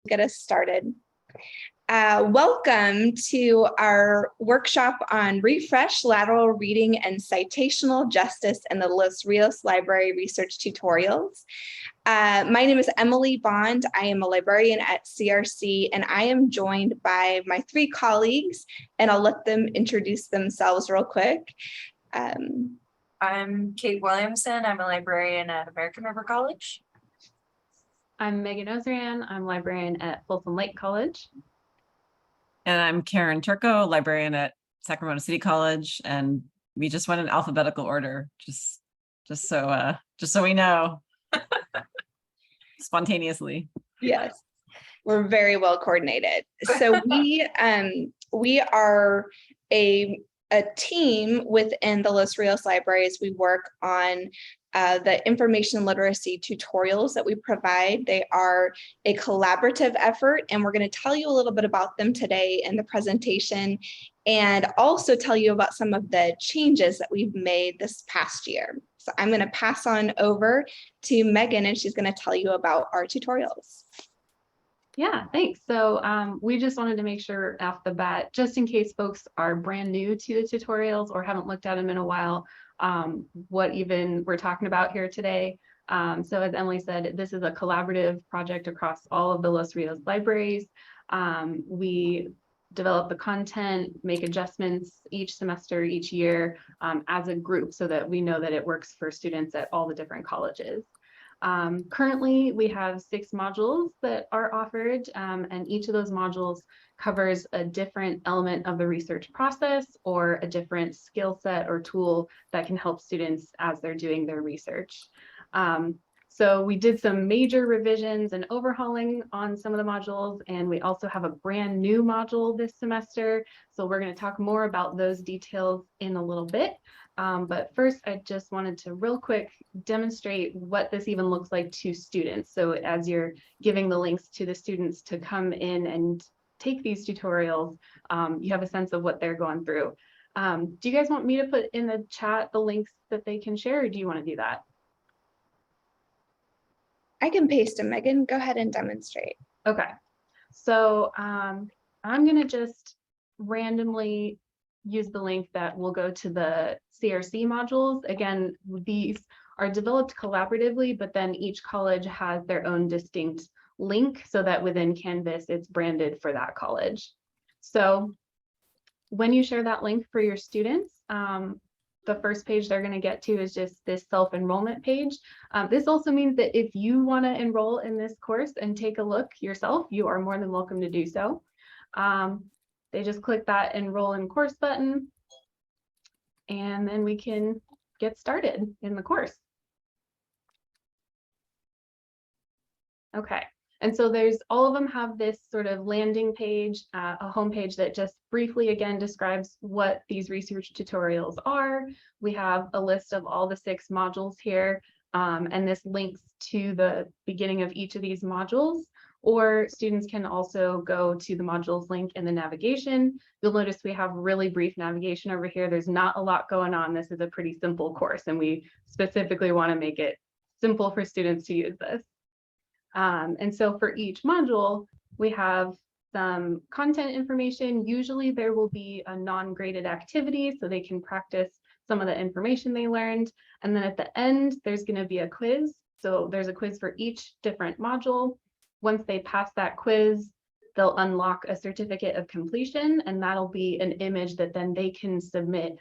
Get us started. Welcome to our workshop on Refresh, Lateral Reading and Citational Justice in the Los Rios Library Research Tutorials. My name is Emily Bond. I am a librarian at CRC, and I am joined by my three colleagues, and I'll let them introduce themselves real quick. I'm Kate Williamson. I'm a librarian at American River College. I'm Megan Ozarian. I'm librarian at Folsom Lake College. And I'm Karen Turco, librarian at Sacramento City College, and we just went in alphabetical order, just so we know, spontaneously. Yes, we're very well coordinated. So we are a team within the Los Rios Libraries. We work on the information literacy tutorials that we provide. They are a collaborative effort, and we're going to tell you a little bit about them today in the presentation, and also tell you about some of the changes that we've made this past year. So I'm going to pass on over to Megan, and she's going to tell you about our tutorials. Yeah, thanks. So we just wanted to make sure off the bat, just in case folks are brand new to the tutorials or haven't looked at them in a while, what even we're talking about here today. So as Emily said, this is a collaborative project across all of the Los Rios libraries. We develop the content, make adjustments each semester, each year as a group so that we know that it works for students at all the different colleges. Currently, we have 6 modules that are offered, and each of those modules covers a different element of the research process or a different skill set or tool that can help students as they're doing their research. So we did some major revisions and overhauling on some of the modules, and we also have a brand new module this semester. So we're going to talk more about those details in a little bit. But first, I just wanted to real quick demonstrate what this even looks like to students. So as you're giving the links to the students to come in and take these tutorials, you have a sense of what they're going through. Do you guys want me to put in the chat the links that they can share, or do you want to do that? I can paste them, Megan. Go ahead and demonstrate. Okay, so I'm going to just randomly use the link that will go to the CRC modules. Again, these are developed collaboratively, but then each college has their own distinct link so that within Canvas, it's branded for that college. So when you share that link for your students, the first page they're going to get to is just this self-enrollment page. This also means that if you want to enroll in this course and take a look yourself, you are more than welcome to do so. They just click that enroll in course button, and then we can get started in the course. Okay, and so there's all of them have this sort of landing page, a home page that just briefly again describes what these research tutorials are. We have a list of all the 6 modules here, and this links to the beginning of each of these modules. Or students can also go to the modules link in the navigation. You'll notice we have really brief navigation over here. There's not a lot going on. This is a pretty simple course, and we specifically want to make it simple for students to use this. And so for each module, we have some content information. Usually there will be a non-graded activity so they can practice some of the information they learned. And then at the end, there's going to be a quiz. So there's a quiz for each different module. Once they pass that quiz, they'll unlock a certificate of completion, and that'll be an image that then they can submit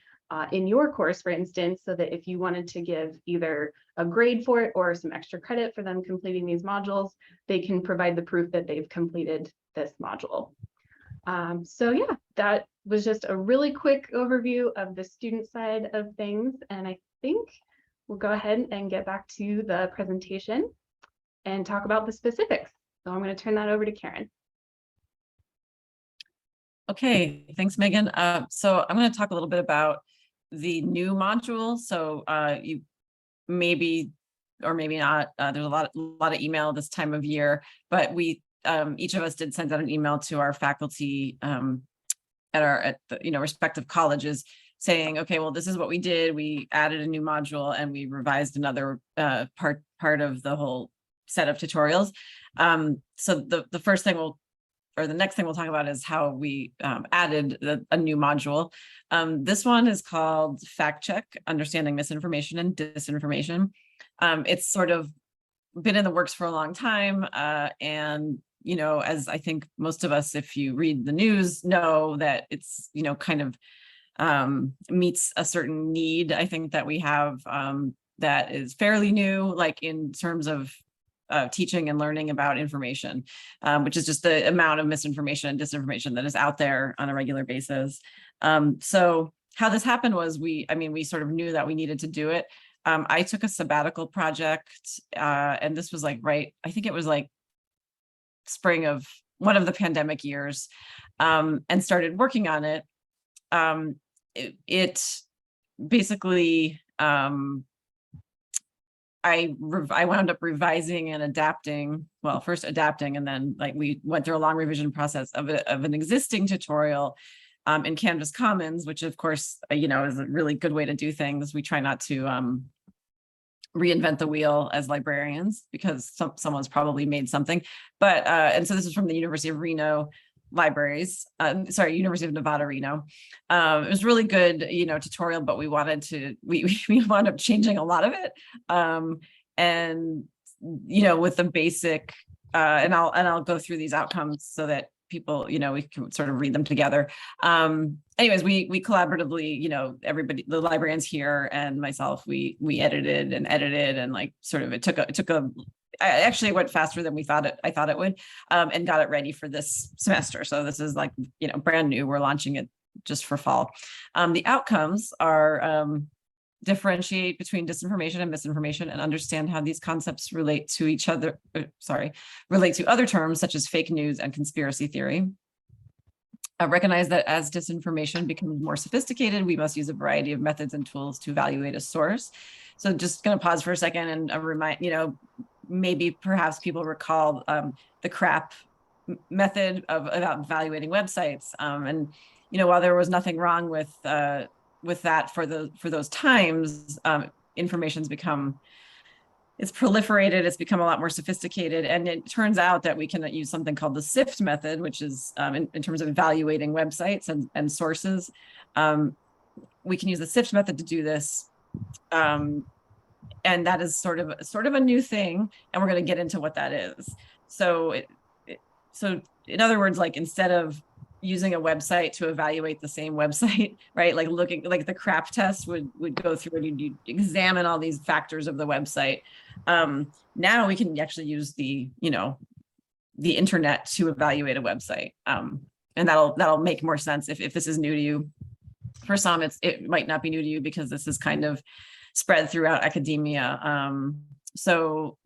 in your course, for instance, so that if you wanted to give either a grade for it or some extra credit for them completing these modules, they can provide the proof that they've completed this module. So yeah, that was just a really quick overview of the student side of things, and I think we'll go ahead and get back to the presentation and talk about the specifics. So I'm going to turn that over to Karen. Okay, thanks, Megan. So I'm going to talk a little bit about the new module. So you maybe or maybe not. There's a lot of email this time of year, but we each of us did send out an email to our faculty at the respective colleges saying, okay, well, this is what we did. We added a new module and we revised another part of the whole set of tutorials. So the first thing the next thing we'll talk about is how we added a new module. This one is called Fact Check, Understanding Misinformation and Disinformation. It's sort of been in the works for a long time. And, you know, as I think most of us, if you read the news, know that it's, you know, kind of meets a certain need, I think, that we have that is fairly new, like in terms of teaching and learning about information, which is just the amount of misinformation and disinformation that is out there on a regular basis. So how this happened was we sort of knew that we needed to do it. I took a sabbatical project, and this was like, I think it was like spring of one of the pandemic years, and started working on it. It basically, I wound up revising and adapting, well, first adapting, and then like we went through a long revision process of an existing tutorial in Canvas Commons, which of course, you know, is a really good way to do things. We try not to reinvent the wheel as librarians, because someone's probably made something. But and so this is from the University of Reno libraries, University of Nevada, Reno. It was really good, you know, tutorial, but we wound up changing a lot of it. And, you know, with the basic, and I'll go through these outcomes so that people, you know, we can sort of read them together. Anyways, we collaboratively, you know, everybody, the librarians here and myself, we edited and like sort of, it took a actually, it went faster than I thought it would, and got it ready for this semester. So this is like, you know, brand new. We're launching it just for fall. The outcomes are differentiate between disinformation and misinformation and understand how these concepts relate to each other, relate to other terms such as fake news and conspiracy theory. Recognize that as disinformation becomes more sophisticated, we must use a variety of methods and tools to evaluate a source. So just going to pause for a second and remind, you know, maybe perhaps people recall the CRAP method about evaluating websites. And, you know, while there was nothing wrong with that for those times, information's it's proliferated, it's become a lot more sophisticated. And it turns out that we can use something called the SIFT method, which is in terms of evaluating websites and sources. We can use the SIFT method to do this. And that is sort of a new thing. And we're going to get into what that is. So so in other words, like instead of using a website to evaluate the same website, right? Like looking, like the CRAP test would go through and you examine all these factors of the website. Now we can actually use the internet to evaluate a website. And that'll make more sense if this is new to you. For some, it might not be new to you because this is kind of spread throughout academia. So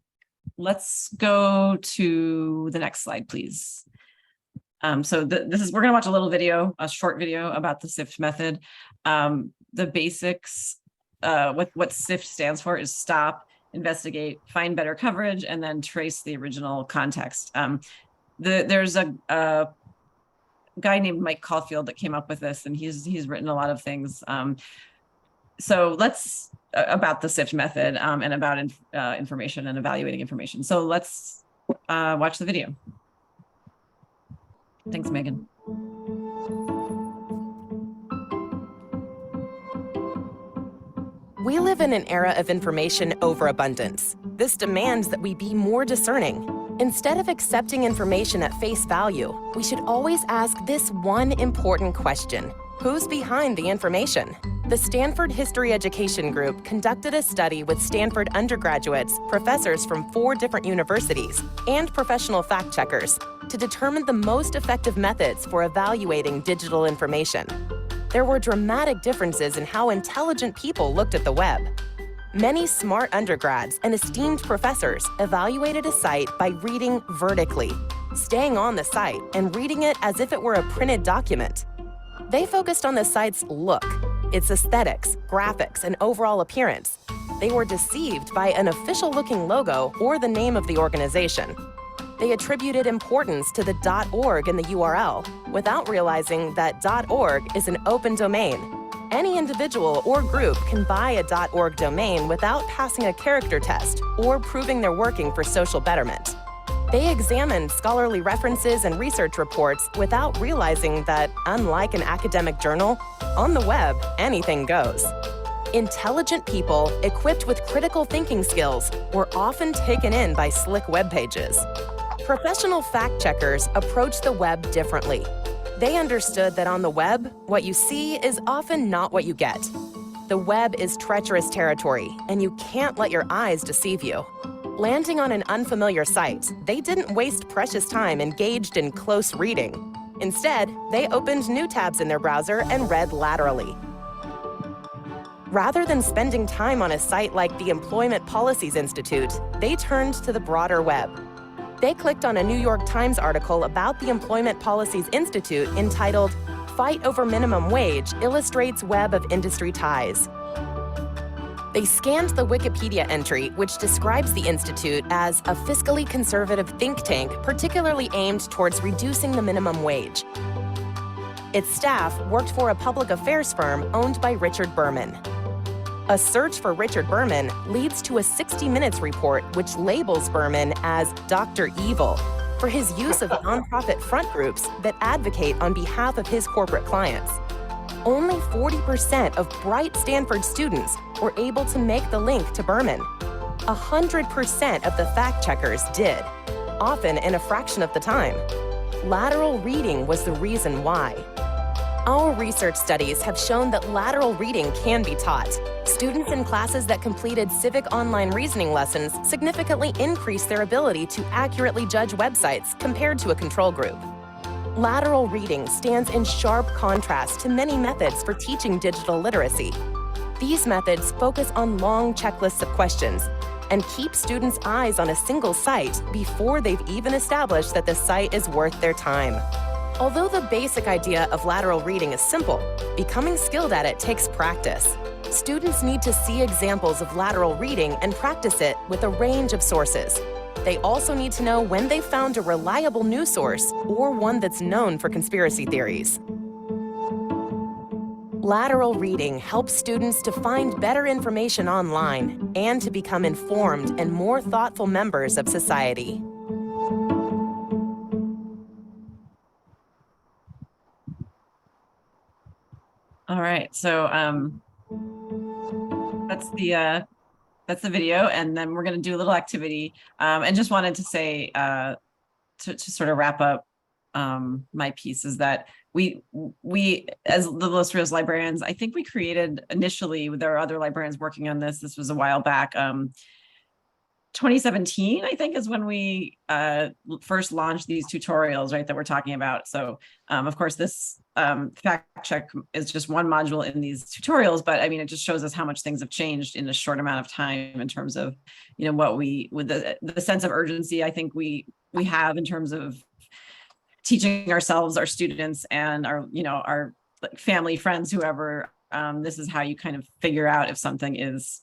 let's go to the next slide, please. So we're going to watch a little video, a short video about the SIFT method. The basics, what SIFT stands for is stop, investigate, find better coverage, and then trace the original context. There's a guy named Mike Caulfield that came up with this, and he's written a lot of things. So let's about the SIFT method and about information and evaluating information. So let's watch the video. Thanks, Megan. We live in an era of information overabundance. This demands that we be more discerning. Instead of accepting information at face value, we should always ask this one important question: who's behind the information? The Stanford History Education Group conducted a study with Stanford undergraduates, professors from 4 different universities, and professional fact checkers to determine the most effective methods for evaluating digital information. There were dramatic differences in how intelligent people looked at the web. Many smart undergrads and esteemed professors evaluated a site by reading vertically, staying on the site and reading it as if it were a printed document. They focused on the site's look, its aesthetics, graphics, and overall appearance. They were deceived by an official-looking logo or the name of the organization. They attributed importance to the .org in the URL without realizing that .org is an open domain Any individual or group can buy a .org domain without passing a character test or proving they're working for social betterment. They examined scholarly references and research reports without realizing that, unlike an academic journal, on the web, anything goes. Intelligent people equipped with critical thinking skills were often taken in by slick web pages. Professional fact checkers approach the web differently. They understood that on the web, what you see is often not what you get. The web is treacherous territory, and you can't let your eyes deceive you. Landing on an unfamiliar site, they didn't waste precious time engaged in close reading. Instead, they opened new tabs in their browser and read laterally. Rather than spending time on a site like the Employment Policies Institute, they turned to the broader web. They clicked on a New York Times article about the Employment Policies Institute entitled, "Fight Over Minimum Wage Illustrates Web of Industry Ties." They scanned the Wikipedia entry, which describes the Institute as a fiscally conservative think tank particularly aimed towards reducing the minimum wage. Its staff worked for a public affairs firm owned by Richard Berman. A search for Richard Berman leads to a 60 Minutes report which labels Berman as Dr. Evil for his use of nonprofit front groups that advocate on behalf of his corporate clients. Only 40% of bright Stanford students were able to make the link to Berman. 100% of the fact checkers did, often in a fraction of the time. Lateral reading was the reason why. Our research studies have shown that lateral reading can be taught. Students in classes that completed civic online reasoning lessons significantly increased their ability to accurately judge websites compared to a control group. Lateral reading stands in sharp contrast to many methods for teaching digital literacy. These methods focus on long checklists of questions and keep students' eyes on a single site before they've even established that the site is worth their time. Although the basic idea of lateral reading is simple, becoming skilled at it takes practice. Students need to see examples of lateral reading and practice it with a range of sources. They also need to know when they've found a reliable news source or one that's known for conspiracy theories. Lateral reading helps students to find better information online and to become informed and more thoughtful members of society. All right, so that's the video, and then we're going to do a little activity. And just wanted to say to sort of wrap up my piece is that we as the Los Rios librarians, I think we created initially, there are other librarians working on this. This was a while back. 2017, I think, is when we first launched these tutorials, right, that we're talking about. So, of course, this fact check is just one module in these tutorials, but I mean, it just shows us how much things have changed in a short amount of time in terms of, you know, what we, with the sense of urgency, I think we have in terms of teaching ourselves, our students, and our, you know, our family, friends, whoever. This is how you kind of figure out if something is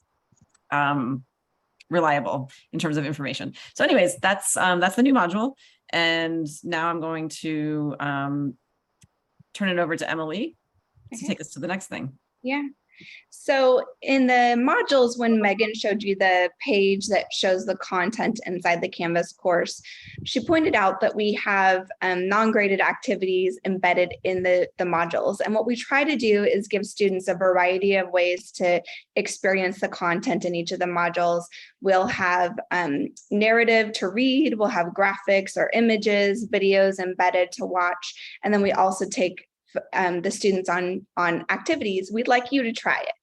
reliable in terms of information. So anyways, that's the new module. And now I'm going to turn it over to Emily to take us to the next thing. Yeah. So in the modules, when Megan showed you the page that shows the content inside the Canvas course, she pointed out that we have non-graded activities embedded in the modules. And what we try to do is give students a variety of ways to experience the content in each of the modules. We'll have narrative to read, we'll have graphics or images, videos embedded to watch, and then we also take the students on activities. We'd like you to try it.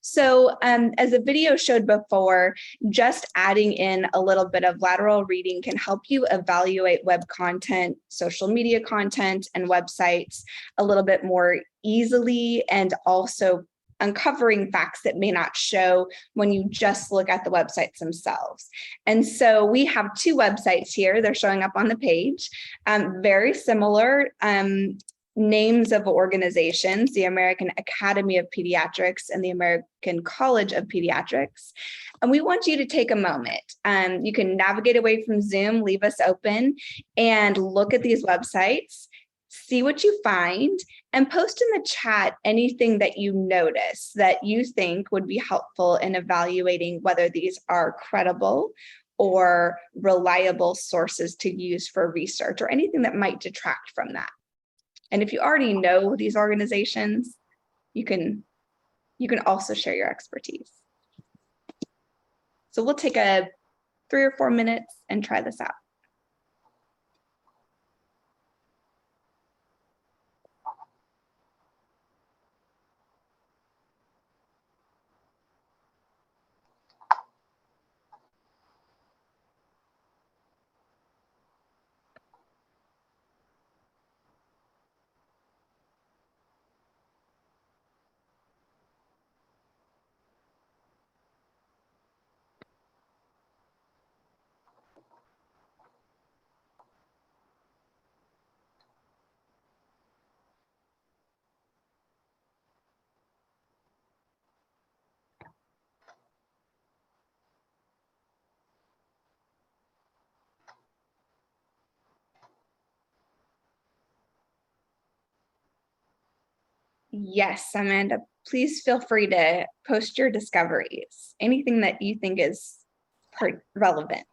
So as the video showed before, just adding in a little bit of lateral reading can help you evaluate web content, social media content, and websites a little bit more easily, and also uncovering facts that may not show when you just look at the websites themselves. And so we have two websites here. They're showing up on the page, very similar names of organizations, the American Academy of Pediatrics and the American College of Pediatrics. And we want you to take a moment. You can navigate away from Zoom, leave us open, and look at these websites, see what you find, And post in the chat anything that you notice that you think would be helpful in evaluating whether these are credible or reliable sources to use for research, or anything that might detract from that. And if you already know these organizations, you can also share your expertise. So we'll take a 3 or 4 minutes and try this out. Yes, Amanda, please feel free to post your discoveries, anything that you think is relevant.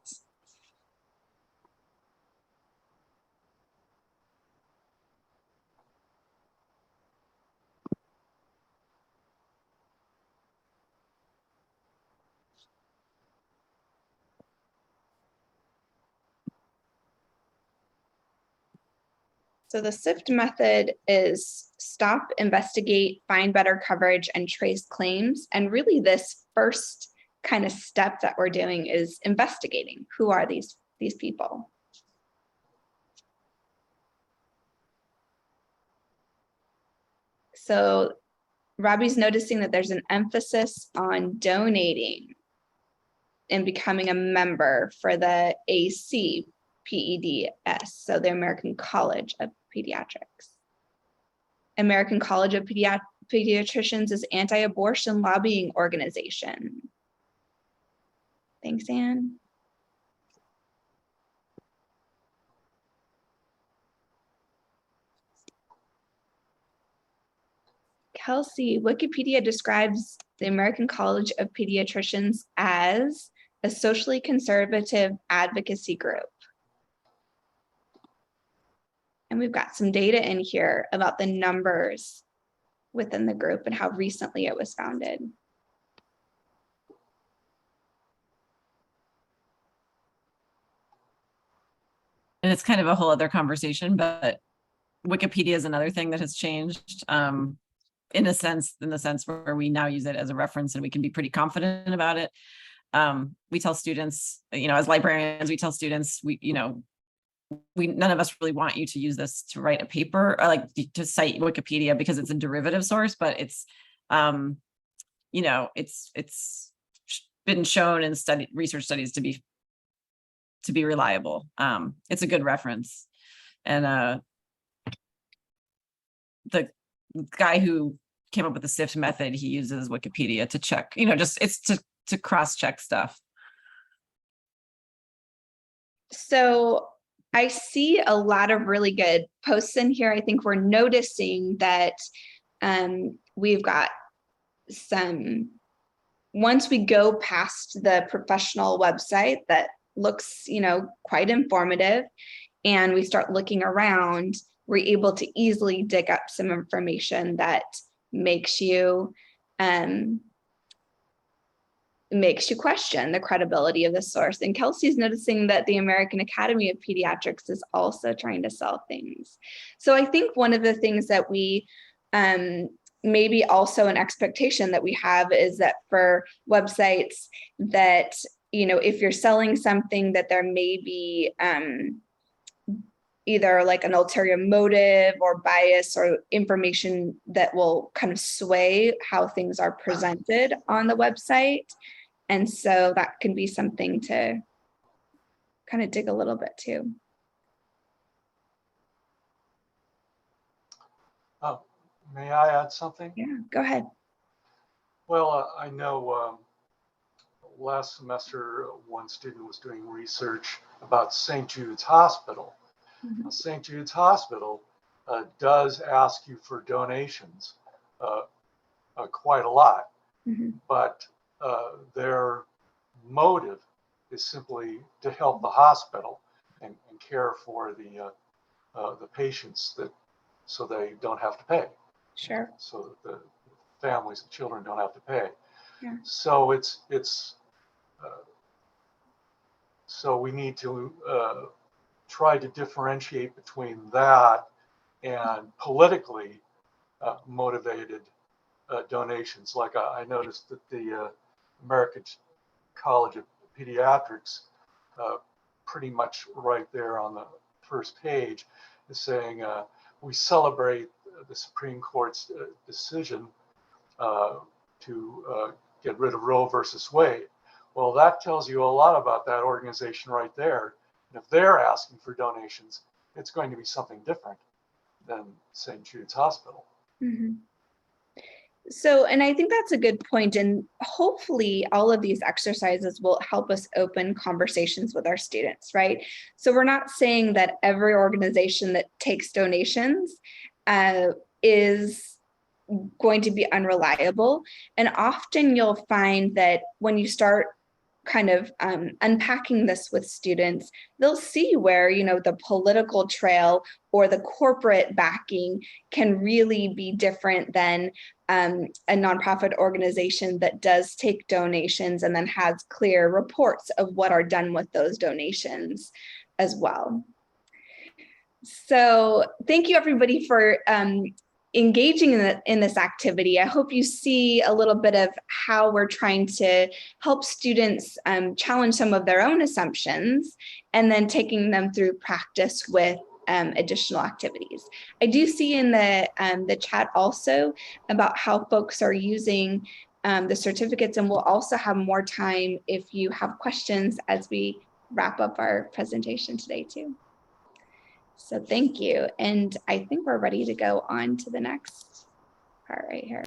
So the SIFT method is stop, investigate, find better coverage, and trace claims. And really this first kind of step that we're doing is investigating. Who are these people? So Robbie's noticing that there's an emphasis on donating and becoming a member for the ACPEDS, so the American College of Pediatrics. American College of Pediatricians is anti-abortion lobbying organization. Thanks, Anne. Kelsey, Wikipedia describes the American College of Pediatricians as a socially conservative advocacy group. And we've got some data in here about the numbers within the group and how recently it was founded. And it's kind of a whole other conversation, but Wikipedia is another thing that has changed in the sense where we now use it as a reference and we can be pretty confident about it. We tell students, as librarians, we tell students, none of us really want you to use this to write a paper or like to cite Wikipedia because it's a derivative source, but it's, it's been shown in research studies to be reliable. It's a good reference. And the guy who came up with the SIFT method, he uses Wikipedia to check, it's to cross-check stuff. So I see a lot of really good posts in here. I think we're noticing that we've got once we go past the professional website that looks, quite informative, and we start looking around, we're able to easily dig up some information that makes you question the credibility of the source. And Kelsey's noticing that the American Academy of Pediatrics is also trying to sell things. So I think one of the things that we maybe also an expectation that we have is that for websites that, if you're selling something, that there may be either like an ulterior motive or bias or information that will kind of sway how things are presented on the website. And so that can be something to kind of dig a little bit too. Oh, may I add something? Yeah, go ahead. Well, I know last semester one student was doing research about St. Jude's Hospital. Mhm. St. Jude's Hospital does ask you for donations quite a lot, but their motive is simply to help the hospital and care for the patients, so they don't have to pay. Sure. So the families and children don't have to pay. Yeah. So so we need to try to differentiate between that and politically motivated donations. Like I noticed that the American College of Pediatrics, pretty much right there on the first page, is saying we celebrate the Supreme Court's decision to get rid of Roe versus Wade. Well, that tells you a lot about that organization right there. And if they're asking for donations, it's going to be something different than St. Jude's Hospital. So, and I think that's a good point, and hopefully all of these exercises will help us open conversations with our students, right? So we're not saying that every organization that takes donations is going to be unreliable. And often you'll find that when you start kind of unpacking this with students, they'll see where, you know, the political trail or the corporate backing can really be different than a nonprofit organization that does take donations and then has clear reports of what are done with those donations as well. So thank you everybody for engaging in this activity. I hope you see a little bit of how we're trying to help students challenge some of their own assumptions and then taking them through practice with additional activities. I do see in the chat also about how folks are using the certificates, and we'll also have more time if you have questions as we wrap up our presentation today too. So thank you. And I think we're ready to go on to the next part right here.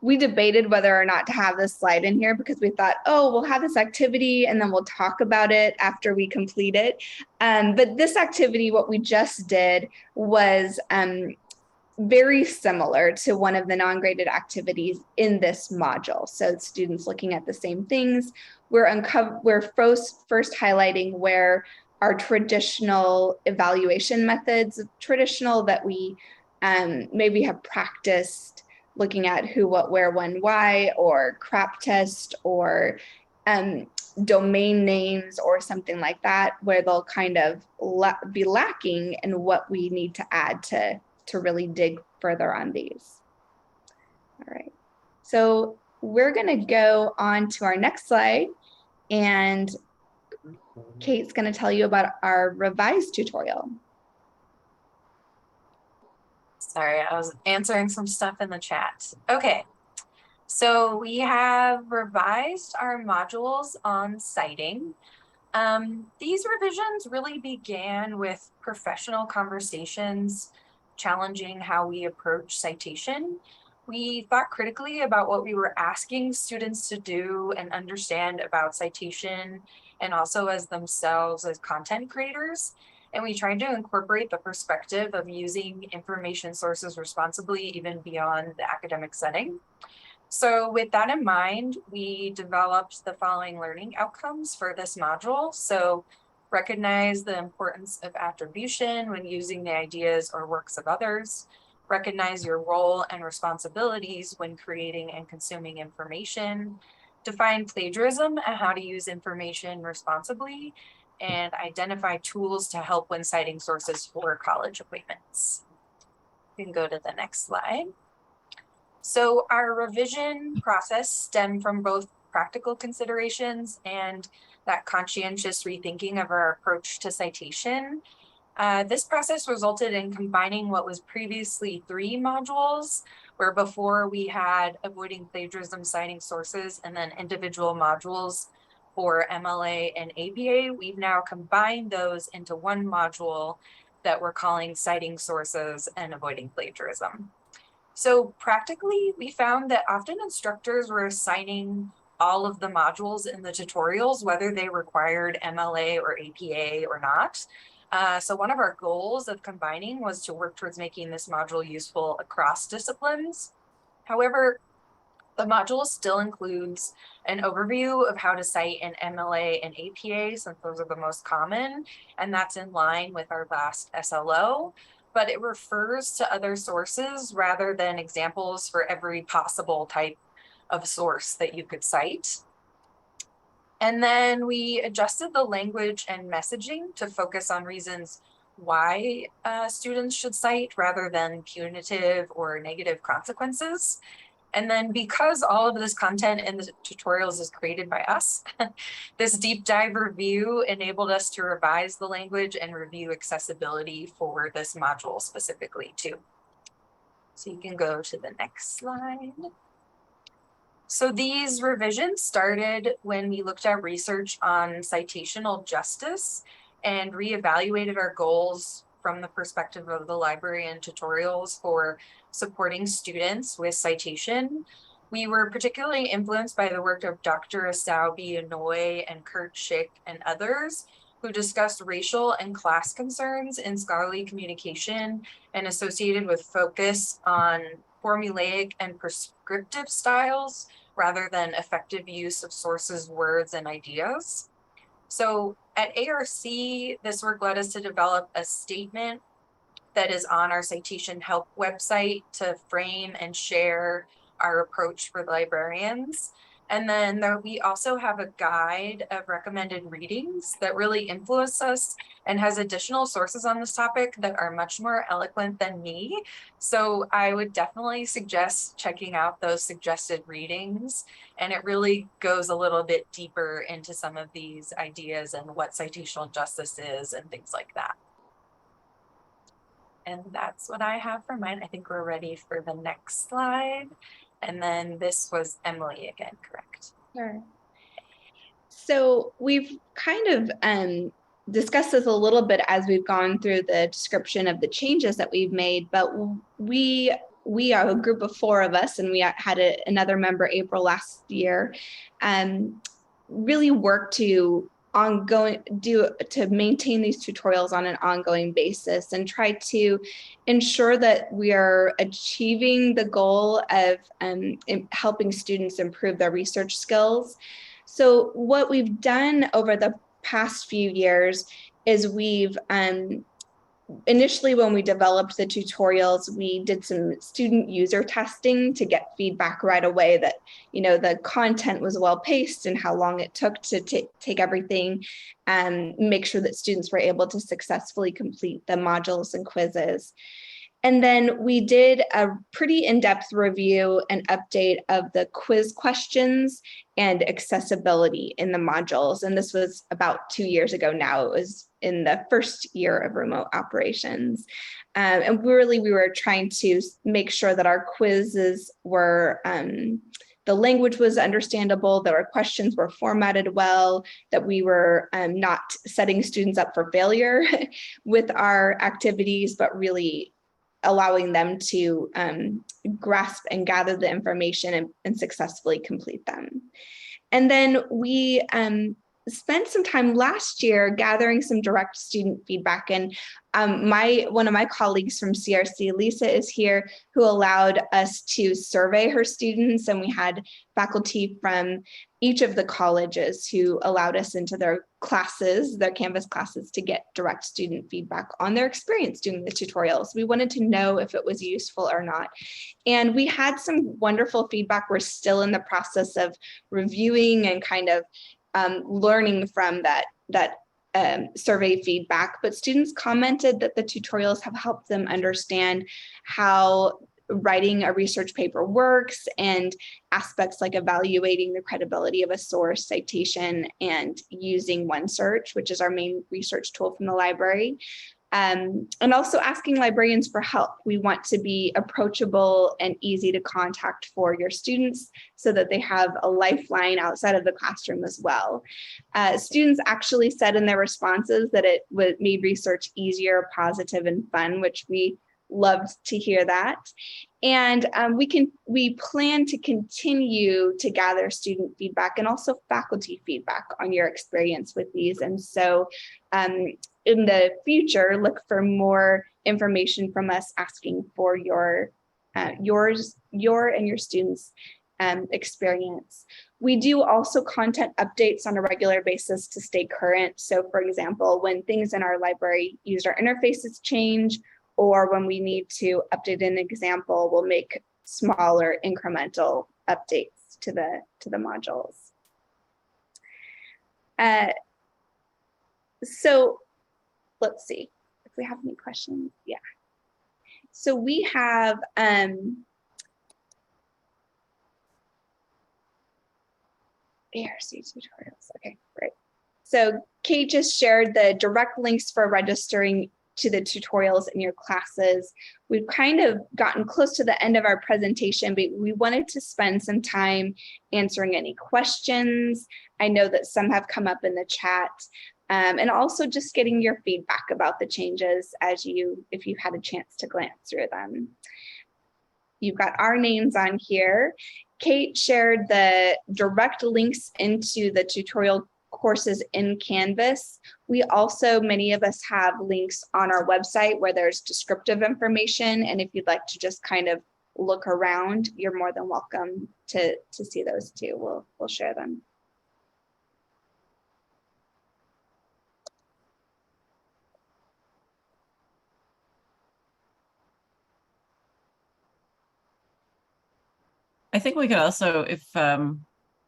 We debated whether or not to have this slide in here because we thought, oh, we'll have this activity and then we'll talk about it after we complete it. But this activity, what we just did was very similar to one of the non-graded activities in this module. So students looking at the same things. We're first highlighting where our traditional evaluation methods, traditional that we maybe have practiced looking at who, what, where, when, why, or crap test, or domain names or something like that, where they'll kind of be lacking in what we need to add to really dig further on these. All right, so we're gonna go on to our next slide, and Kate's gonna tell you about our revised tutorial. Sorry, I was answering some stuff in the chat. Okay, so we have revised our modules on citing. These revisions really began with professional conversations challenging how we approach citation. We thought critically about what we were asking students to do and understand about citation, and also as themselves as content creators. And we tried to incorporate the perspective of using information sources responsibly, even beyond the academic setting. So with that in mind, we developed the following learning outcomes for this module. So recognize the importance of attribution when using the ideas or works of others. Recognize your role and responsibilities when creating and consuming information. Define plagiarism and how to use information responsibly. And identify tools to help when citing sources for college appointments. You can go to the next slide. So our revision process stemmed from both practical considerations and that conscientious rethinking of our approach to citation. This process resulted in combining what was previously 3 modules, where before we had avoiding plagiarism, citing sources, and then individual modules for MLA and APA. We've now combined those into one module that we're calling citing sources and avoiding plagiarism. So practically, we found that often instructors were assigning all of the modules in the tutorials, whether they required MLA or APA or not. So one of our goals of combining was to work towards making this module useful across disciplines. However, the module still includes an overview of how to cite an MLA and APA, since those are the most common, and that's in line with our last SLO, but it refers to other sources rather than examples for every possible type of source that you could cite. And then we adjusted the language and messaging to focus on reasons why students should cite rather than punitive or negative consequences. And then because all of this content in the tutorials is created by us, this deep dive review enabled us to revise the language and review accessibility for this module specifically too. So you can go to the next slide. So these revisions started when we looked at research on citational justice and reevaluated our goals from the perspective of the library and tutorials for supporting students with citation. We were particularly influenced by the work of Dr. Asaubi Inouye and Kurt Schick and others who discussed racial and class concerns in scholarly communication and associated with focus on formulaic and prescriptive styles rather than effective use of sources, words, and ideas. So at ARC, this work led us to develop a statement that is on our citation help website to frame and share our approach for librarians. And then we also have a guide of recommended readings that really influence us and has additional sources on this topic that are much more eloquent than me. So I would definitely suggest checking out those suggested readings. And it really goes a little bit deeper into some of these ideas and what citational justice is and things like that. And that's what I have for mine. I think we're ready for the next slide. And then this was Emily again, correct? Sure. So we've kind of discussed this a little bit as we've gone through the description of the changes that we've made, but we are a group of 4 of us, and we had another member April last year, really work to maintain these tutorials on an ongoing basis and try to ensure that we are achieving the goal of helping students improve their research skills. So what we've done over the past few years is we've initially, when we developed the tutorials, we did some student user testing to get feedback right away that, you know, the content was well paced and how long it took to take everything and make sure that students were able to successfully complete the modules and quizzes. And then we did a pretty in-depth review and update of the quiz questions and accessibility in the modules. And this was about 2 years ago now. It was in the first year of remote operations. And we were trying to make sure that our quizzes were, the language was understandable, that our questions were formatted well, that we were not setting students up for failure with our activities, but really allowing them to grasp and gather the information and successfully complete them. And then we spent some time last year gathering some direct student feedback. And one of my colleagues from CRC, Lisa, is here, who allowed us to survey her students. And we had faculty from each of the colleges who allowed us into their classes, their Canvas classes, to get direct student feedback on their experience doing the tutorials. We wanted to know if it was useful or not. And we had some wonderful feedback. We're still in the process of reviewing and kind of learning from that survey feedback, but students commented that the tutorials have helped them understand how writing a research paper works and aspects like evaluating the credibility of a source citation and using OneSearch, which is our main research tool from the library. And also asking librarians for help. We want to be approachable and easy to contact for your students so that they have a lifeline outside of the classroom as well. Students actually said in their responses that it made research easier, positive, and fun, which we loved to hear that. And we plan to continue to gather student feedback and also faculty feedback on your experience with these. And so in the future, look for more information from us asking for your and your students' experience. We do also content updates on a regular basis to stay current. So for example, when things in our library user interfaces change, or when we need to update an example, we'll make smaller incremental updates to the modules. So let's see if we have any questions. Yeah. So we have ARC tutorials. Okay, great. So Kate just shared the direct links for registering to the tutorials in your classes. We've kind of gotten close to the end of our presentation, but we wanted to spend some time answering any questions. I know that some have come up in the chat, and also just getting your feedback about the changes if you've had a chance to glance through them. You've got our names on here. Kate shared the direct links into the tutorial courses in Canvas. We also, many of us have links on our website where there's descriptive information. And if you'd like to just kind of look around, you're more than welcome to see those too. We'll share them. I think we could also, if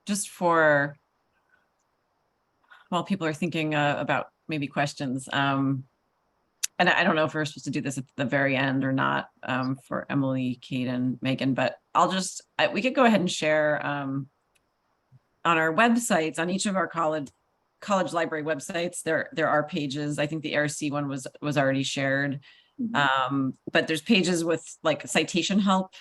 just for, while people are thinking about maybe questions, and I don't know if we're supposed to do this at the very end or not for Emily, Kate, and Megan, but we could go ahead and share on our websites, on each of our college library websites, there are pages. I think the ARC one was already shared, but there's pages with like citation help.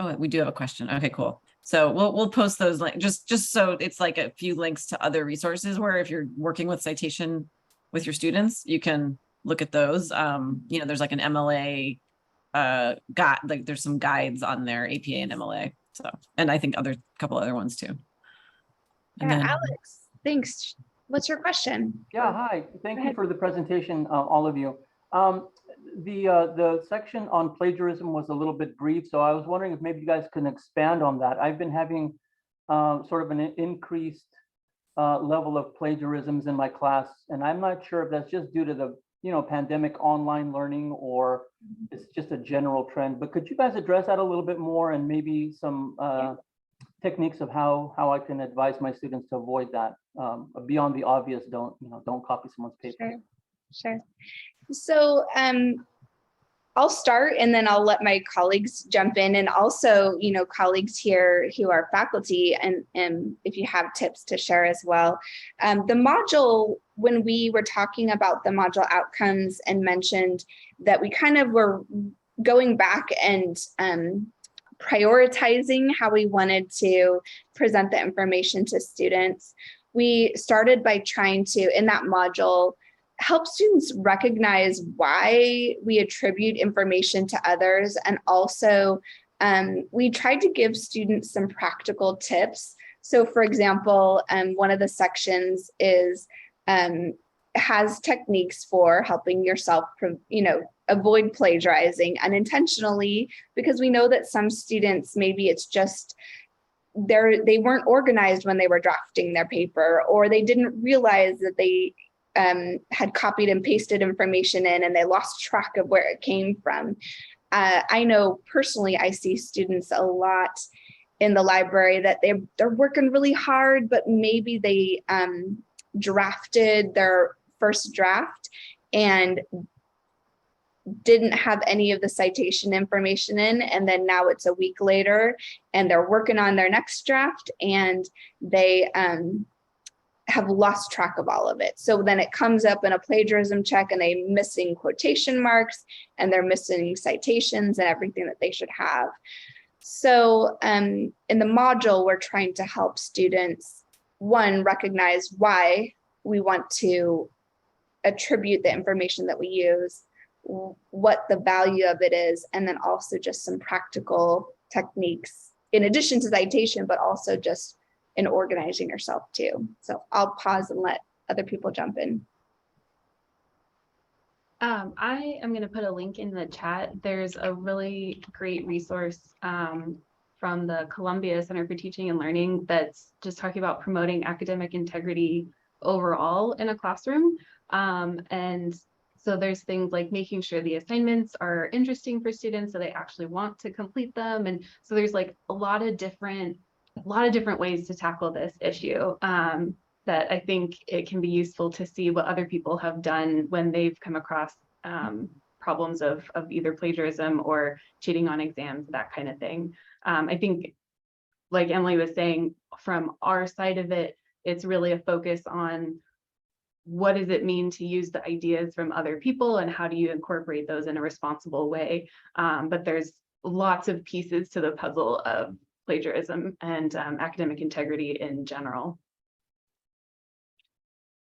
Oh, we do have a question. Okay, cool. So we'll post those links just so it's like a few links to other resources where if you're working with citation with your students, you can look at those. There's like an MLA guide, like there's some guides on there, APA and MLA. So, and I think a couple other ones too. And then Alex, thanks. What's your question? Yeah, hi. Thank you for the presentation, all of you. The section on plagiarism was a little bit brief, so I was wondering if maybe you guys can expand on that. I've been having sort of an increased level of plagiarisms in my class, and I'm not sure if that's just due to the pandemic online learning or it's just a general trend. But could you guys address that a little bit more and maybe some techniques of how I can advise my students to avoid that beyond the obvious? Don't copy someone's paper. Sure. So I'll start and then I'll let my colleagues jump in, and also, colleagues here who are faculty, and if you have tips to share as well. The module, when we were talking about the module outcomes and mentioned that we kind of were going back and prioritizing how we wanted to present the information to students, we started by trying to, in that module, help students recognize why we attribute information to others. And also, we tried to give students some practical tips. So for example, one of the sections has techniques for helping yourself, avoid plagiarizing unintentionally, because we know that some students, maybe it's just they weren't organized when they were drafting their paper, or they didn't realize that they had copied and pasted information in and they lost track of where it came from. I know personally, I see students a lot in the library that they're working really hard, but maybe they drafted their first draft and didn't have any of the citation information in, and then now it's a week later and they're working on their next draft and they have lost track of all of it. So then it comes up in a plagiarism check and they're missing quotation marks and they're missing citations and everything that they should have. So in the module, we're trying to help students, one, recognize why we want to attribute the information that we use, what the value of it is, and then also just some practical techniques in addition to citation, but also just in organizing yourself too. So I'll pause and let other people jump in. I am going to put a link in the chat. There's a really great resource from the Columbia Center for Teaching and Learning that's just talking about promoting academic integrity overall in a classroom. And so there's things like making sure the assignments are interesting for students so they actually want to complete them. And so there's like a lot of different ways to tackle this issue. That I think it can be useful to see what other people have done when they've come across problems of either plagiarism or cheating on exams, that kind of thing. I think, like Emily was saying, from our side of it, it's really a focus on what does it mean to use the ideas from other people and how do you incorporate those in a responsible way. But there's lots of pieces to the puzzle of plagiarism and academic integrity in general.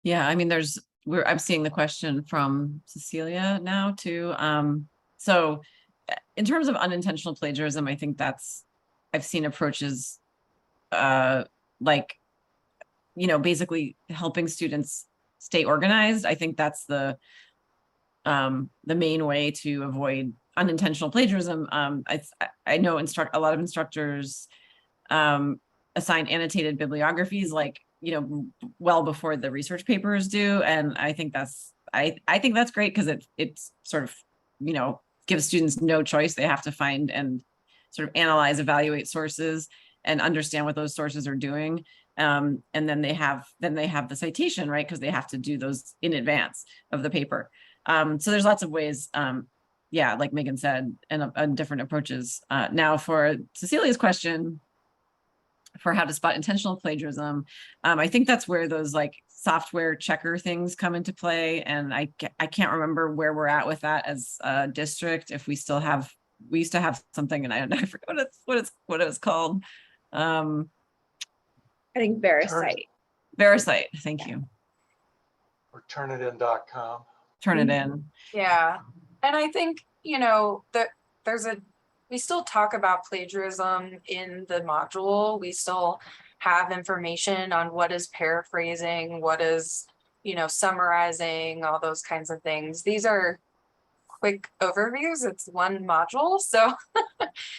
Yeah, I mean, I'm seeing the question from Cecilia now too. So in terms of unintentional plagiarism, I think I've seen approaches like, basically helping students stay organized. I think that's the main way to avoid unintentional plagiarism. I know a lot of instructors assign annotated bibliographies, like, well before the research papers do. And I think I think that's great because it's sort of, gives students no choice. They have to find and sort of analyze, evaluate sources and understand what those sources are doing. And then they have the citation, right? Because they have to do those in advance of the paper. So there's lots of ways, like Megan said, and different approaches. Now for Cecilia's question, for how to spot intentional plagiarism, I think that's where those like software checker things come into play. And I can't remember where we're at with that as a district. If we used to have something, and I forgot what it was called. I think Vericite. Vericite, thank you. Or turnitin.com. Turnitin. Yeah. And I think, that we still talk about plagiarism in the module. We still have information on what is paraphrasing, what is, summarizing, all those kinds of things. These are quick overviews. It's one module, so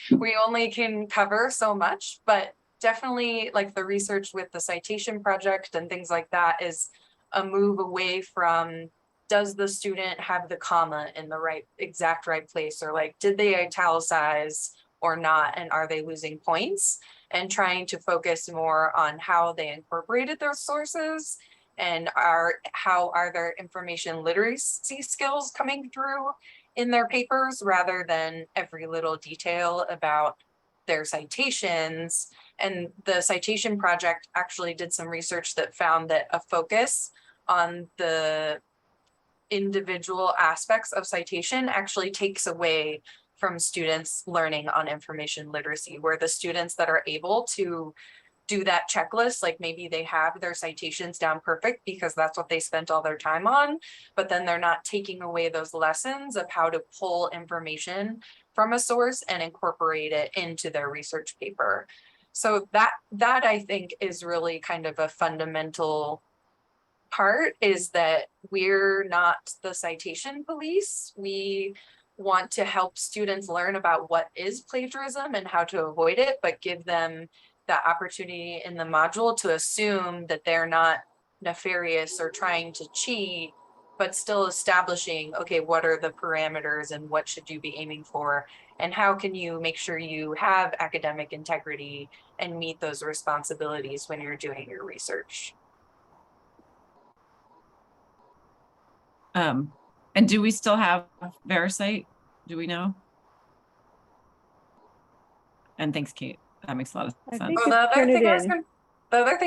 we only can cover so much, but definitely like the research with the citation project and things like that is a move away from, does the student have the comma in the exact right place, or like, did they italicize or not, and are they losing points? And trying to focus more on how they incorporated those sources and how are their information literacy skills coming through in their papers, rather than every little detail about their citations. And the citation project actually did some research that found that a focus on the individual aspects of citation actually takes away from students learning on information literacy, where the students that are able to do that checklist, like maybe they have their citations down perfect because that's what they spent all their time on, but then they're not taking away those lessons of how to pull information from a source and incorporate it into their research paper. So that I think is really kind of a fundamental part, is that we're not the citation police. We want to help students learn about what is plagiarism and how to avoid it, but give them that opportunity in the module to assume that they're not nefarious or trying to cheat, but still establishing, okay, what are the parameters and what should you be aiming for? And how can you make sure you have academic integrity and meet those responsibilities when you're doing your research? And do we still have Vericite? Do we know? And thanks, Kate. That makes a lot of sense. Oh, the other thing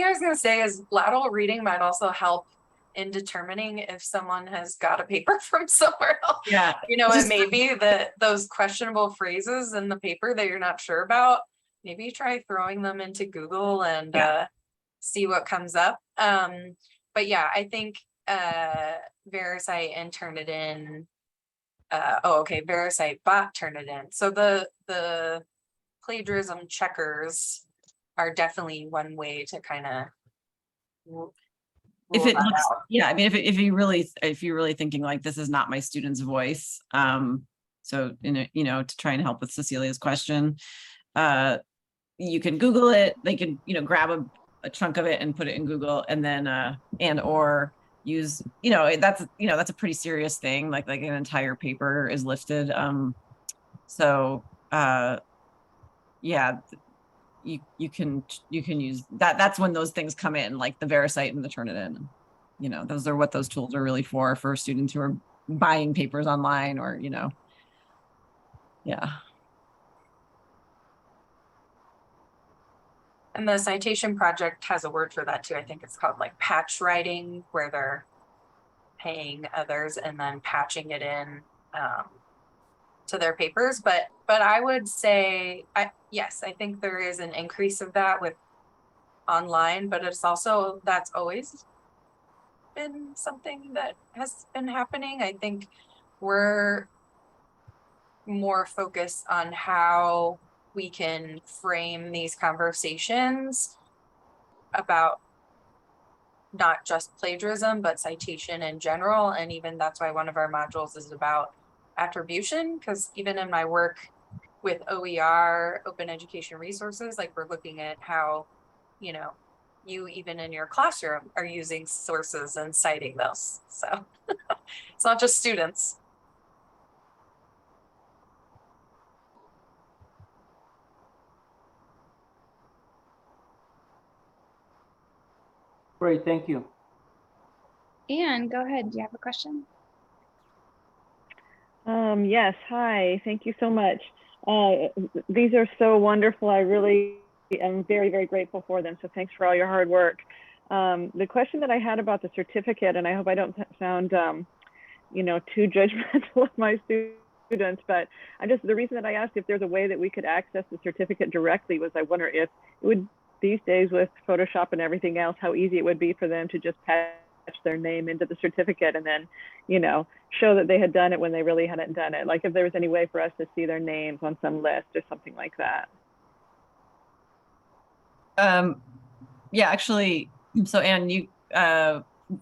I was going to say is lateral reading might also help in determining if someone has got a paper from somewhere else. Yeah. It may be that those questionable phrases in the paper that you're not sure about, maybe try throwing them into Google and see what comes up. But yeah, I think Vericite and Turnitin oh, okay, VeriCite bot Turnitin. So the plagiarism checkers are definitely one way to kind of If it looks, out. yeah, I mean, if you're really thinking like, this is not my student's voice, so to try and help with Cecilia's question, you can Google it. They can, grab a chunk of it and put it in Google, and then or use, that's a pretty serious thing. Like an entire paper is lifted. So yeah, you can use that. That's when those things come in, like the VeriCite and the Turnitin. Those are what those tools are really for students who are buying papers online, or yeah. And the citation project has a word for that too. I think it's called like patch writing, where they're paying others and then patching it in to their papers. But I would say, yes, I think there is an increase of that with online, but it's also, that's always been something that has been happening. I think we're more focused on how we can frame these conversations about not just plagiarism, but citation in general. And even that's why one of our modules is about attribution, because even in my work with OER, open education resources, like we're looking at how, you even in your classroom are using sources and citing those. So it's not just students. Great, thank you. Anne, go ahead. Do you have a question? Yes, hi, thank you so much. These are so wonderful. I really am very, very grateful for them. So thanks for all your hard work. The question that I had about the certificate, and I hope I don't sound, too judgmental of my students, but the reason that I asked if there's a way that we could access the certificate directly was I wonder if it would, these days with Photoshop and everything else, how easy it would be for them to just patch their name into the certificate and then, show that they had done it when they really hadn't done it. Like if there was any way for us to see their names on some list or something like that. Yeah, actually, so Anne, you,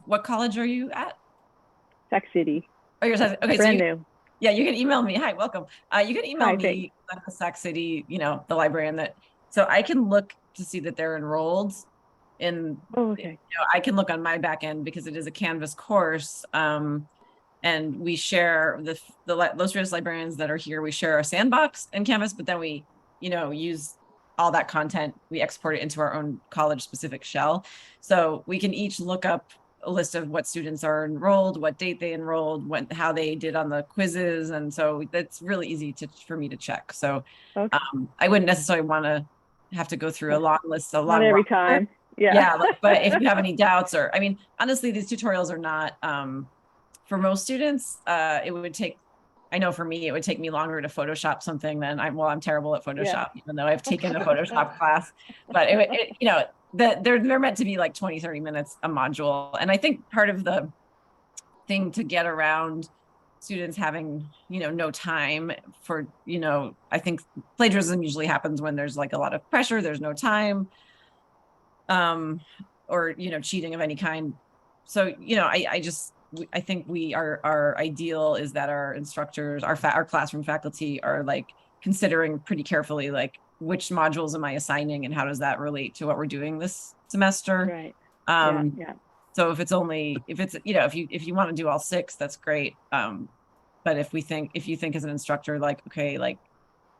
what college are you at? Sac City. Oh, you're okay. Brand new. Yeah, you can email me. Hi, welcome. You can email Hi, me at the Sac City, the librarian so I can look to see that they're enrolled in, oh, okay. I can look on my back end because it is a Canvas course. And we share the Los Rios librarians that are here, we share our sandbox in Canvas, but then we, use all that content, we export it into our own college specific shell. So we can each look up a list of what students are enrolled, what date they enrolled, how they did on the quizzes. And so that's really easy for me to check. So okay. I wouldn't necessarily want to have to go through a long list, not every time. Yeah. But if you have any doubts honestly, these tutorials are not, for most students, it would take, I know for me, it would take me longer to Photoshop something than I'm terrible at Photoshop, even though I've taken a Photoshop class, but they're meant to be like 20, 30 minutes a module. And I think part of the thing to get around students having, no time for, I think plagiarism usually happens when there's like a lot of pressure, there's no time, or, cheating of any kind. So, I think our ideal is that our instructors, our classroom faculty are like considering pretty carefully, like which modules am I assigning and how does that relate to what we're doing this semester? Right. Yeah. So if you want to do all 6, that's great. But if you think as an instructor, like, okay, like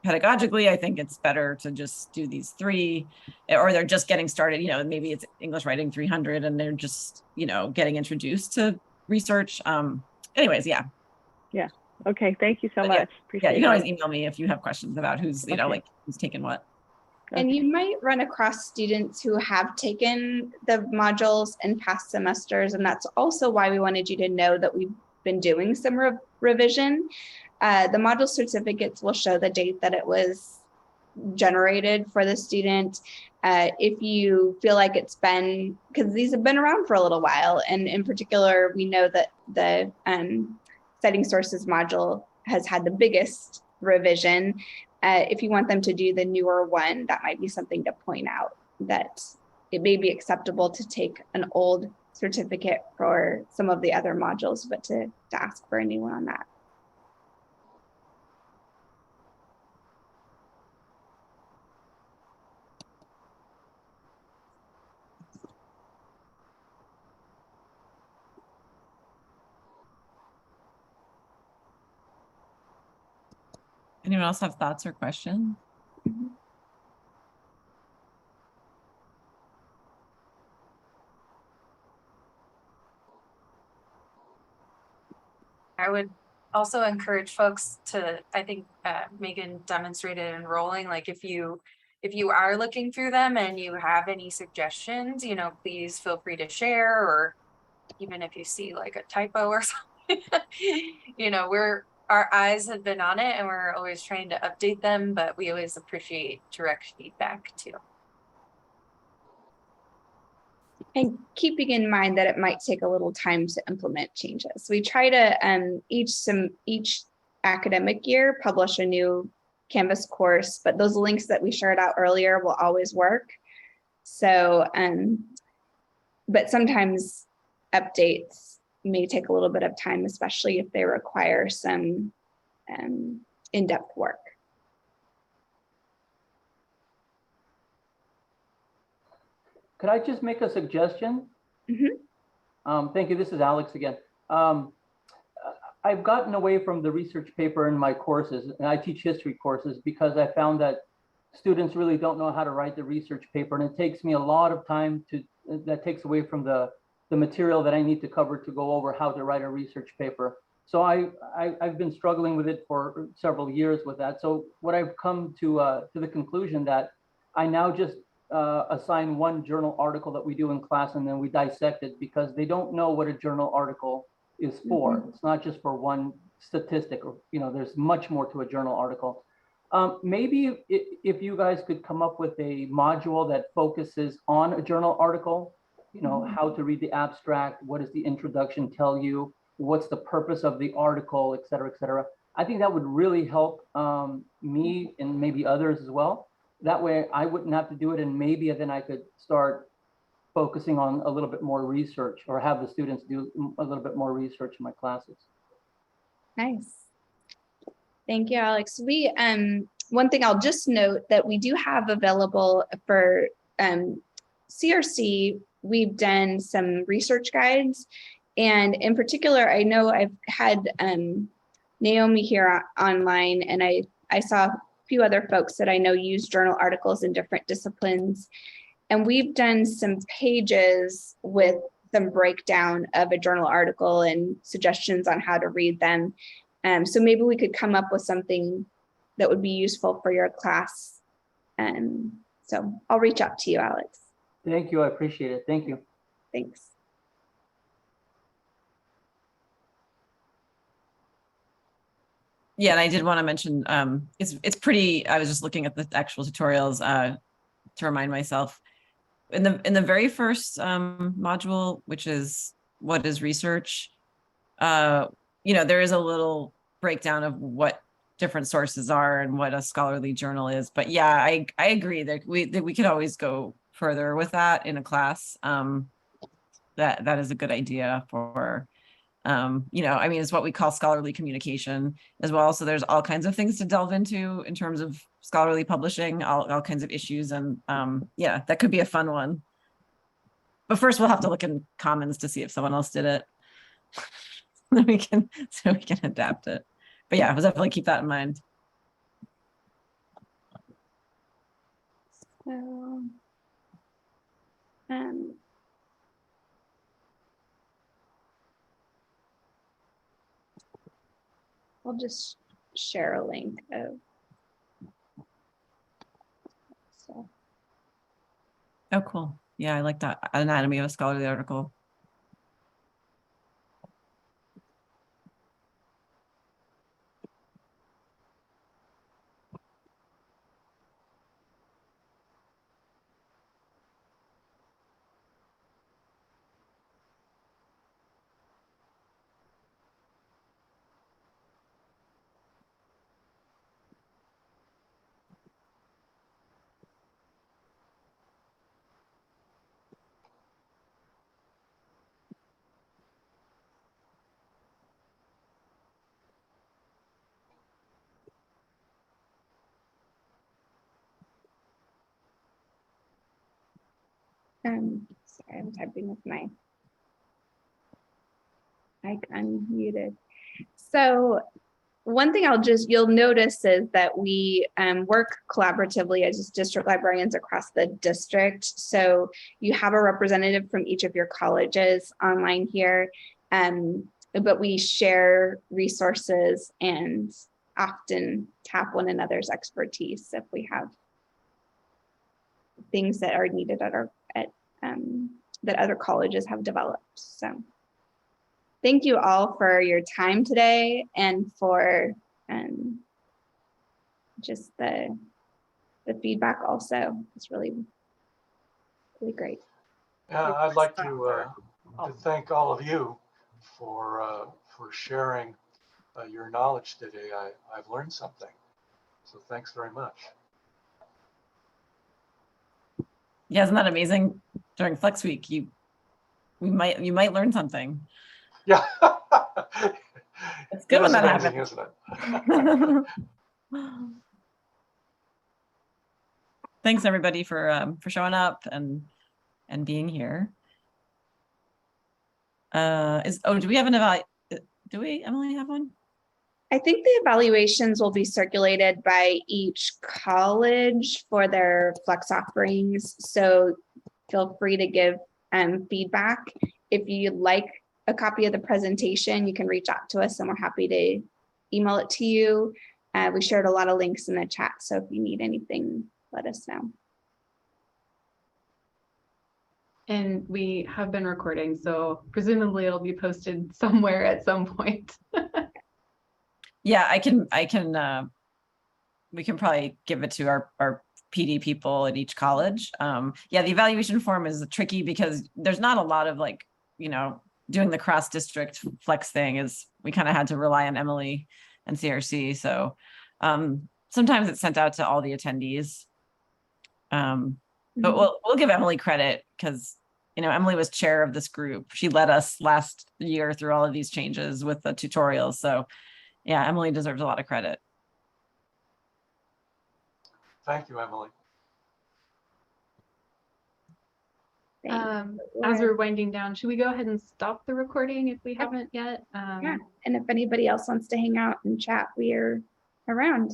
pedagogically, I think it's better to just do these 3, or they're just getting started, maybe it's English Writing 300 and they're just, getting introduced to research. Anyways, yeah. Okay, thank you so much. Yeah, you can always email me if you have questions about who's, okay. who's taken what. And you might run across students who have taken the modules in past semesters, and that's also why we wanted you to know that we've been doing some revision. The module certificates will show the date that it was generated for the student. If you feel like it's been, because these have been around for a little while, and in particular, we know that the citing sources module has had the biggest revision. If you want them to do the newer one, that might be something to point out, that it may be acceptable to take an old certificate for some of the other modules, but to ask for a new one on that. Anyone else have thoughts or questions? I would also encourage folks to, I think Megan demonstrated enrolling, like if you are looking through them and you have any suggestions, you know, please feel free to share, or even if you see like a typo or something, you know, our eyes have been on it and we're always trying to update them, but we always appreciate direct feedback too. And keeping in mind that it might take a little time to implement changes. We try to each academic year publish a new Canvas course, but those links that we shared out earlier will always work. So, but sometimes updates may take a little bit of time, especially if they require some in-depth work. Could I just make a suggestion? Thank you. This is Alex again. I've gotten away from the research paper in my courses, and I teach history courses, because I found that students really don't know how to write the research paper, and it takes me a lot of time that takes away from the material that I need to cover to go over how to write a research paper. So I've been struggling with it for several years with that. So what I've come to the conclusion that I now just assign one journal article that we do in class, and then we dissect it, because they don't know what a journal article is for. It's not just for one statistic, or, you know, there's much more to a journal article. Maybe if you guys could come up with a module that focuses on a journal article, you know, how to read the abstract, what does the introduction tell you, what's the purpose of the article, et cetera, et cetera. I think that would really help me and maybe others as well. That way I wouldn't have to do it, and maybe then I could start focusing on a little bit more research, or have the students do a little bit more research in my classes. Nice. Thank you, Alex. We one thing I'll just note that we do have available for CRC, we've done some research guides. And in particular, I know I've had Naomi here online, and I saw a few other folks that I know use journal articles in different disciplines. And we've done some pages with some breakdown of a journal article and suggestions on how to read them. So maybe we could come up with something that would be useful for your class. So I'll reach out to you, Alex. Thank you. I appreciate it. Thank you. Thanks. Yeah, and I did want to mention, it's pretty, I was just looking at the actual tutorials to remind myself. In the very first module, which is what is research, you know, there is a little breakdown of what different sources are and what a scholarly journal is. But yeah, I agree that we could always go further with that in a class. That is a good idea for, you know, I mean, it's what we call scholarly communication as well. So there's all kinds of things to delve into in terms of scholarly publishing, all kinds of issues. And yeah, that could be a fun one. But first we'll have to look in Commons to see if someone else did it. so we can adapt it. But yeah, we'll definitely keep that in mind. So, I'll just share a link of. So. Oh, cool. Yeah, I like that. Anatomy of a scholarly article. Sorry, I'm typing with my mic unmuted. So one thing you'll notice is that we work collaboratively as district librarians across the district. So you have a representative from each of your colleges online here, but we share resources and often tap one another's expertise if we have things that are needed that other colleges have developed. So thank you all for your time today and for just the feedback also. It's really great. Yeah, I'd like to thank all of you for sharing your knowledge today. I've learned something. So thanks very much. Yeah, isn't that amazing? During Flex Week, you might learn something. Yeah. It's good when that amazing, happens. isn't it? Thanks everybody for showing up and being here. Do we have an do we, Emily, have one? I think the evaluations will be circulated by each college for their flex offerings. So feel free to give feedback. If you'd like a copy of the presentation, you can reach out to us and we're happy to email it to you. We shared a lot of links in the chat. So if you need anything, let us know. And we have been recording, so presumably it'll be posted somewhere at some point. Yeah, we can probably give it to our PD people at each college. Yeah, the evaluation form is tricky because there's not a lot of doing the cross district flex thing is we kind of had to rely on Emily and CRC. So sometimes it's sent out to all the attendees. But we'll give Emily credit because Emily was chair of this group. She led us last year through all of these changes with the tutorials. So yeah, Emily deserves a lot of credit. Thank you, Emily. As we're winding down, should we go ahead and stop the recording if we haven't yet? Yeah, and if anybody else wants to hang out and chat, we are around.